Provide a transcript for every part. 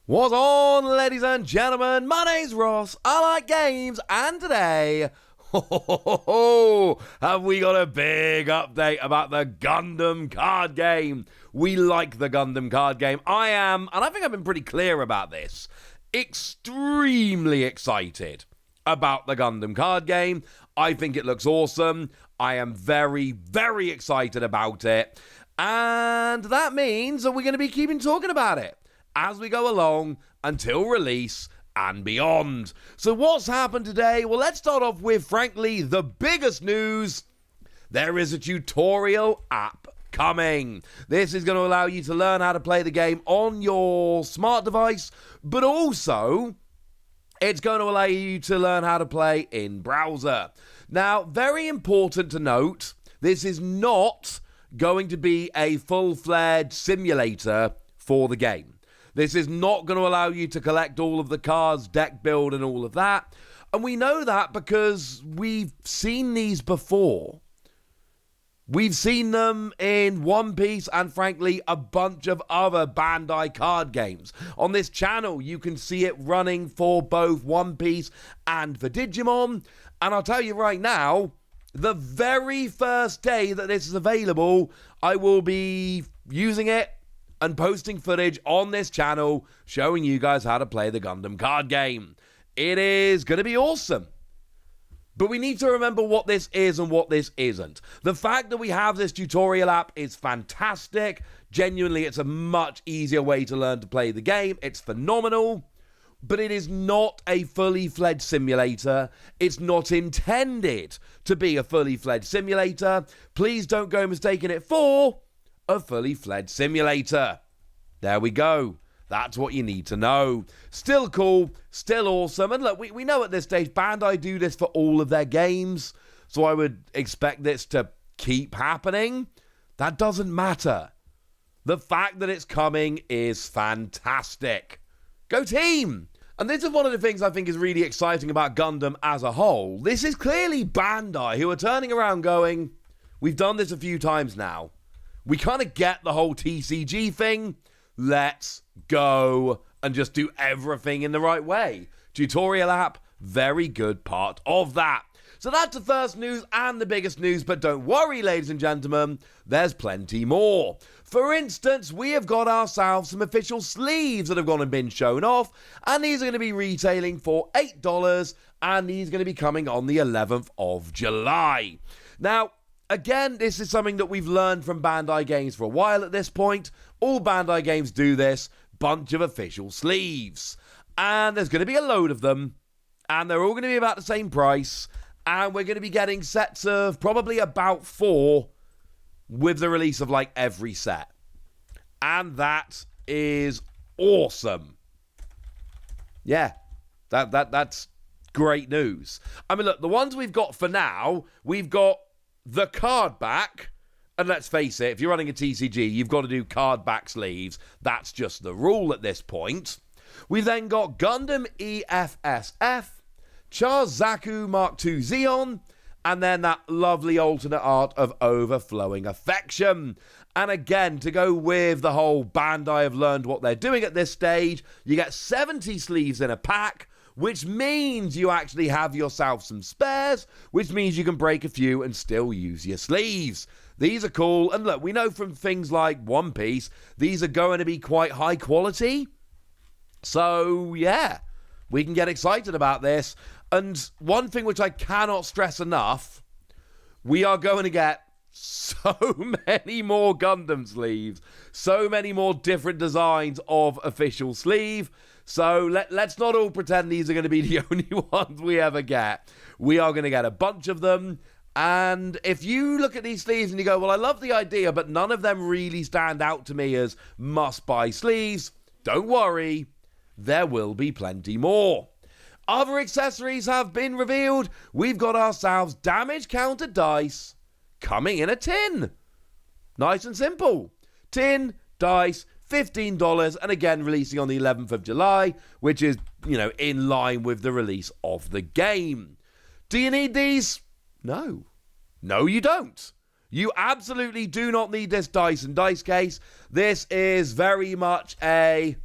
What's on, ladies and gentlemen? My name's Ross, I like games, and today, have we got a big update about the Gundam Card Game. We like the Gundam Card Game. I am, and I think I've been pretty clear about this, extremely excited about the Gundam Card Game. I think it looks awesome. I am very, very excited about it. And that means that we're going to be keeping talking about it as we go along until release and beyond. So what's happened today? Well, let's start off with, frankly, the biggest news. There is a tutorial app coming. This is going to allow you to learn how to play the game on your smart device, but also it's going to allow you to learn how to play in browser. Now, very important to note, this is not going to be a full-fledged simulator for the game. This is not going to allow you to collect all of the cards, deck build, and all of that. And we know that because we've seen these before. We've seen them in One Piece and, frankly, a bunch of other Bandai card games. On this channel, you can see it running for both One Piece and for Digimon. And I'll tell you right now, the very first day that this is available, I will be using it and posting footage on this channel showing you guys how to play the Gundam Card Game. It is going to be awesome. But we need to remember what this is and what this isn't. The fact that we have this tutorial app is fantastic. Genuinely, it's a much easier way to learn to play the game. It's phenomenal. But it is not a fully fledged simulator. It's not intended to be a fully fledged simulator. Please don't go mistaking it for a fully fledged simulator. There we go. That's what you need to know. Still cool, still awesome. And look, we know at this stage, Bandai do this for all of their games. So I would expect this to keep happening. That doesn't matter. The fact that it's coming is fantastic. Go team! And this is one of the things I think is really exciting about Gundam as a whole. This is clearly Bandai who are turning around going, we've done this a few times now. We kind of get the whole TCG thing. Let's go and just do everything in the right way. Tutorial app, very good part of that. So that's the first news and the biggest news, but don't worry, ladies and gentlemen, there's plenty more. For instance, we have got ourselves some official sleeves that have gone and been shown off, and these are going to be retailing for $8, and these are going to be coming on the 11th of July. Now, again, this is something that we've learned from Bandai games for a while at this point. All Bandai games do this, bunch of official sleeves. And there's going to be a load of them, and they're all going to be about the same price, and we're going to be getting sets of probably about 4 with the release of like every set. And that is awesome. Yeah, that's great news. I mean, look, the ones we've got for now, we've got the card back, and let's face it, if you're running a TCG, you've got to do card back sleeves. That's just the rule at this point. We've then got Gundam EFSF, Charles Zaku Mark II Xeon, and then that lovely alternate art of Overflowing Affection. And again, to go with the whole Bandai have learned what they're doing at this stage, you get 70 sleeves in a pack, which means you actually have yourself some spares, which means you can break a few and still use your sleeves. These are cool, and look, we know from things like One Piece, these are going to be quite high quality. So, yeah, we can get excited about this. And one thing which I cannot stress enough, we are going to get so many more Gundam sleeves, so many more different designs of official sleeve. So let's not all pretend these are going to be the only ones we ever get. We are going to get a bunch of them. And if you look at these sleeves and you go, well, I love the idea, but none of them really stand out to me as must-buy sleeves, don't worry, there will be plenty more. Other accessories have been revealed. We've got ourselves damage counter dice coming in a tin. Nice and simple. Tin, dice, $15, and again releasing on the 11th of July, which is, in line with the release of the game. Do you need these? No. No, you don't. You absolutely do not need this dice and dice case. This is very much a,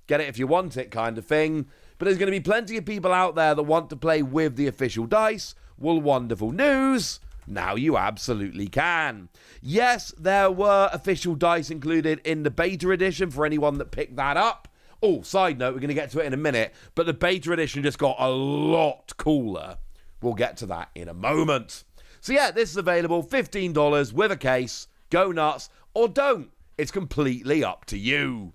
get it if you want it kind of thing. But there's going to be plenty of people out there that want to play with the official dice. Well, wonderful news. Now you absolutely can. Yes, there were official dice included in the beta edition for anyone that picked that up. Oh, side note, we're going to get to it in a minute, but the beta edition just got a lot cooler. We'll get to that in a moment. So yeah, this is available, $15 with a case. Go nuts or don't. It's completely up to you.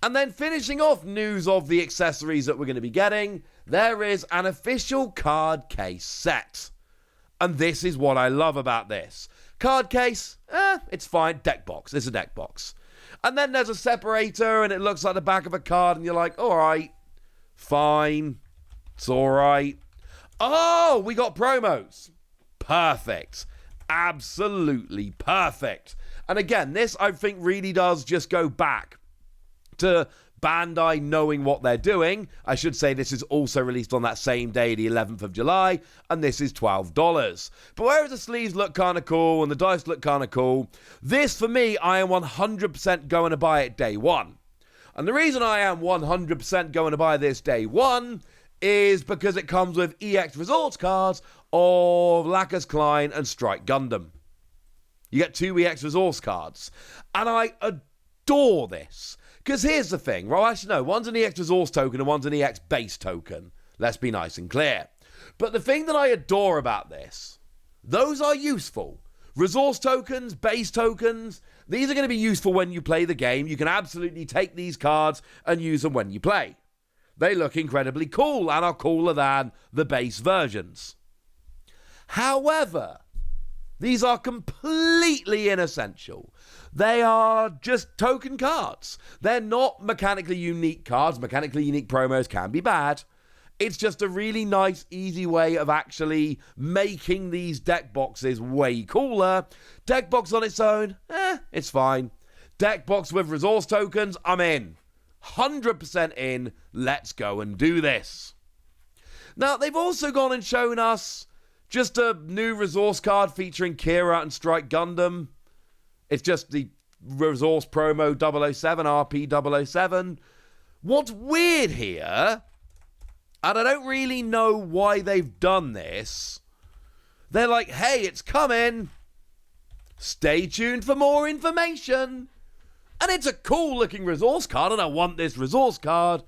And then finishing off news of the accessories that we're going to be getting, there is an official card case set. And this is what I love about this. Card case, it's fine. Deck box. It's a deck box. And then there's a separator and it looks like the back of a card and you're like, all right, fine. It's all right. Oh, we got promos. Perfect. Absolutely perfect. And again, this I think really does just go back to Bandai knowing what they're doing. I should say this is also released on that same day, the 11th of July, and this is $12. But whereas the sleeves look kind of cool and the dice look kind of cool, this for me, I am 100% going to buy it day one. And the reason I am 100% going to buy this day one is because it comes with EX Resource cards of Lacus Klein and Strike Gundam. You get 2 EX Resource cards. And I adore this. Because here's the thing, right? Actually, no, one's an EX Resource token and one's an EX Base token. Let's be nice and clear. But the thing that I adore about this, those are useful. Resource tokens, base tokens, these are going to be useful when you play the game. You can absolutely take these cards and use them when you play. They look incredibly cool and are cooler than the base versions. However, these are completely inessential. They are just token cards. They're not mechanically unique cards. Mechanically unique promos can be bad. It's just a really nice, easy way of actually making these deck boxes way cooler. Deck box on its own, it's fine. Deck box with resource tokens, I'm in. 100% in. Let's go and do this. Now, they've also gone and shown us just a new resource card featuring Kira and Strike Gundam. It's just the resource promo 007, RP 007. What's weird here, and I don't really know why they've done this, they're like, hey, it's coming. Stay tuned for more information. And it's a cool looking resource card, and I want this resource card.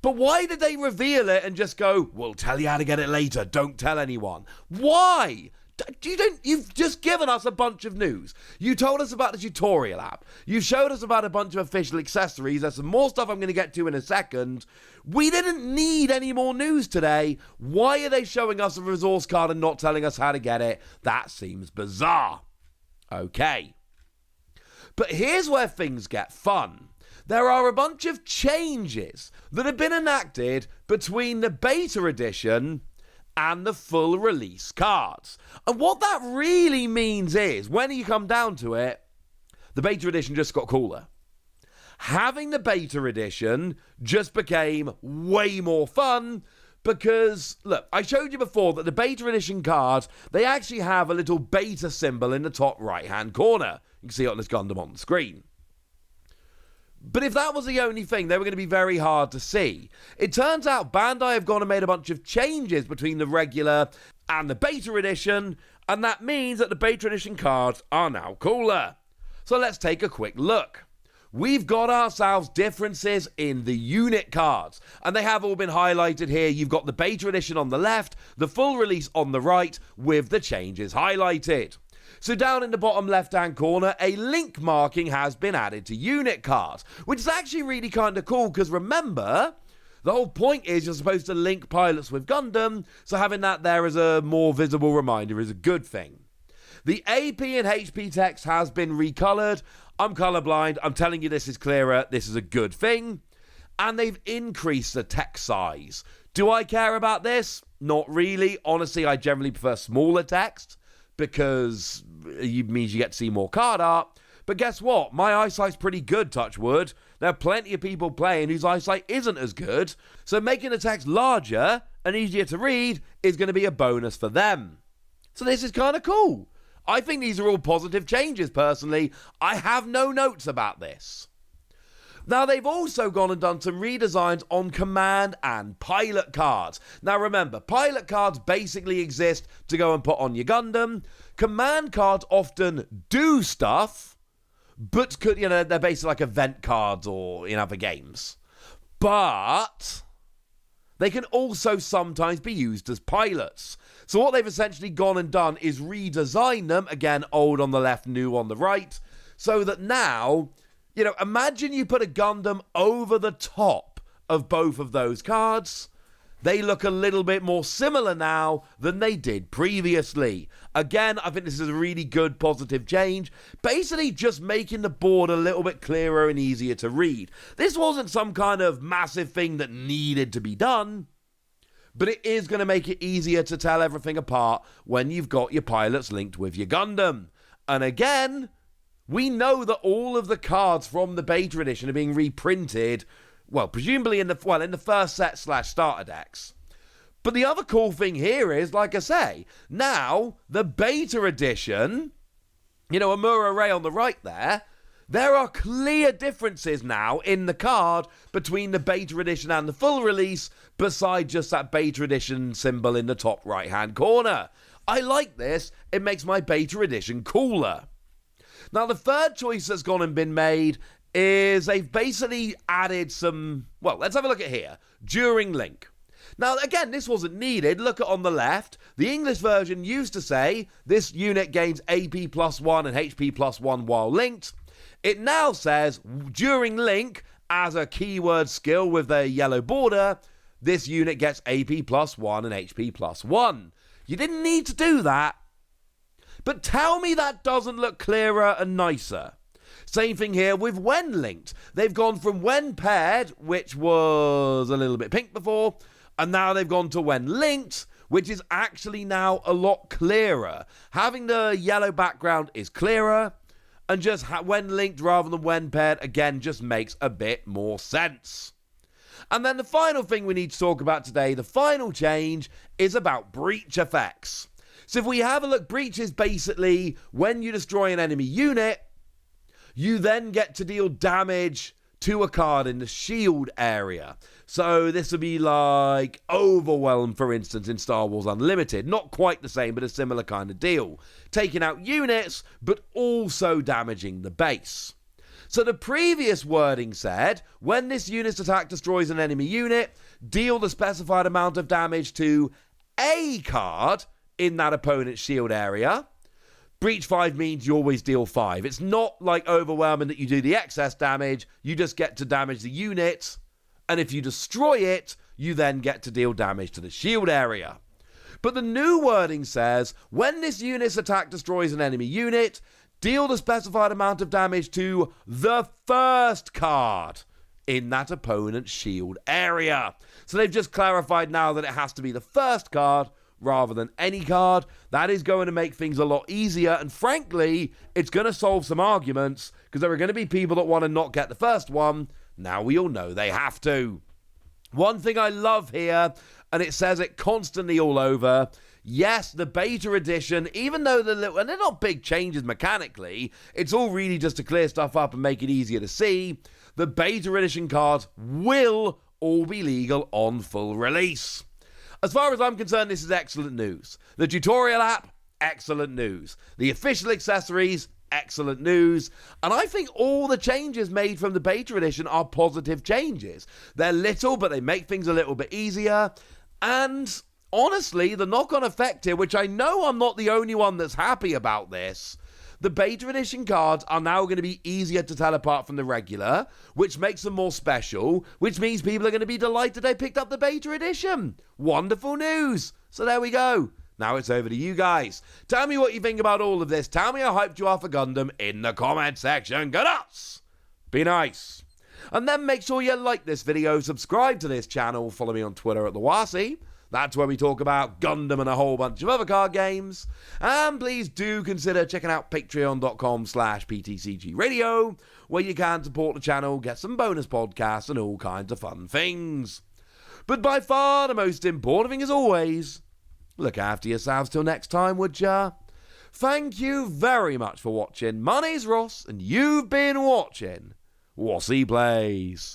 But why did they reveal it and just go, we'll tell you how to get it later, don't tell anyone? Why? You've just given us a bunch of news. You told us about the tutorial app. You showed us about a bunch of official accessories. There's some more stuff I'm going to get to in a second. We didn't need any more news today. Why are they showing us a resource card and not telling us how to get it? That seems bizarre. Okay. But here's where things get fun. There are a bunch of changes that have been enacted between the beta edition and the full release cards. And what that really means is, when you come down to it, the beta edition just got cooler. Having the beta edition just became way more fun because, look, I showed you before that the beta edition cards, they actually have a little beta symbol in the top right-hand corner. You can see it on this Gundam on the screen. But if that was the only thing, they were going to be very hard to see. It turns out Bandai have gone and made a bunch of changes between the regular and the beta edition, and that means that the beta edition cards are now cooler. So let's take a quick look. We've got ourselves differences in the unit cards, and they have all been highlighted here. You've got the beta edition on the left, the full release on the right, with the changes highlighted. So down in the bottom left-hand corner, a link marking has been added to unit cards, which is actually really kind of cool because remember, the whole point is you're supposed to link pilots with Gundam, so having that there as a more visible reminder is a good thing. The AP and HP text has been recolored. I'm colorblind. I'm telling you this is clearer. This is a good thing. And they've increased the text size. Do I care about this? Not really. Honestly, I generally prefer smaller text, because it means you get to see more card art. But guess what? My eyesight's pretty good, touch wood. There are plenty of people playing whose eyesight isn't as good, so making the text larger and easier to read is going to be a bonus for them. So this is kind of cool. I think these are all positive changes, personally. I have no notes about this. Now, they've also gone and done some redesigns on command and pilot cards. Now, remember, pilot cards basically exist to go and put on your Gundam. Command cards often do stuff, but could, they're basically like event cards or in other games. But they can also sometimes be used as pilots. So what they've essentially gone and done is redesign them, again, old on the left, new on the right, so that now, imagine you put a Gundam over the top of both of those cards. They look a little bit more similar now than they did previously. Again, I think this is a really good positive change. Basically just making the board a little bit clearer and easier to read. This wasn't some kind of massive thing that needed to be done, but it is going to make it easier to tell everything apart when you've got your pilots linked with your Gundam. And again, we know that all of the cards from the beta edition are being reprinted, well, presumably in the first set / starter decks. But the other cool thing here is, like I say, now the beta edition, Amura Ray on the right there are clear differences now in the card between the beta edition and the full release, beside just that beta edition symbol in the top right-hand corner. I like this. It makes my beta edition cooler. Now, the third choice that's gone and been made is they've basically added some, let's have a look at here. During Link. Now, again, this wasn't needed. Look at on the left. The English version used to say this unit gains AP +1 and HP +1 while linked. It now says, during Link, as a keyword skill with a yellow border, this unit gets AP +1 and HP +1. You didn't need to do that. But tell me that doesn't look clearer and nicer. Same thing here with when linked. They've gone from when paired, which was a little bit pink before, and now they've gone to when linked, which is actually now a lot clearer. Having the yellow background is clearer, and just when linked rather than when paired, again, just makes a bit more sense. And then the final thing we need to talk about today, the final change, is about breach effects. So if we have a look, breach is basically when you destroy an enemy unit, you then get to deal damage to a card in the shield area. So this would be like Overwhelm, for instance, in Star Wars Unlimited. Not quite the same, but a similar kind of deal. Taking out units, but also damaging the base. So the previous wording said, when this unit's attack destroys an enemy unit, deal the specified amount of damage to a card in that opponent's shield area. Breach 5 means you always deal 5. It's not like Overwhelming that you do the excess damage. You just get to damage the unit, and if you destroy it, you then get to deal damage to the shield area. But the new wording says, when this unit's attack destroys an enemy unit, deal the specified amount of damage to the first card in that opponent's shield area. So they've just clarified now that it has to be the first card rather than any card. That is going to make things a lot easier, and frankly, it's going to solve some arguments, because there are going to be people that want to not get the first one. Now we all know they have to. One thing I love here, and it says it constantly all over, yes, the beta edition, even though and they're not big changes mechanically, it's all really just to clear stuff up and make it easier to see, the beta edition cards will all be legal on full release. As far as I'm concerned, this is excellent news. The tutorial app, excellent news. The official accessories, excellent news. And I think all the changes made from the beta edition are positive changes. They're little, but they make things a little bit easier. And honestly, the knock-on effect here, which I know I'm not the only one that's happy about this, the beta edition cards are now going to be easier to tell apart from the regular, which makes them more special, which means people are going to be delighted they picked up the beta edition. Wonderful news. So there we go. Now it's over to you guys. Tell me what you think about all of this. Tell me how hyped you are for Gundam in the comment section. Go nuts! Be nice. And then make sure you like this video, subscribe to this channel, follow me on Twitter at the Wasi. That's where we talk about Gundam and a whole bunch of other card games. And please do consider checking out patreon.com/PTCG Radio, where you can support the channel, get some bonus podcasts, and all kinds of fun things. But by far the most important thing, as always, look after yourselves till next time, would ya? Thank you very much for watching. My name's Ross, and you've been watching What's he plays?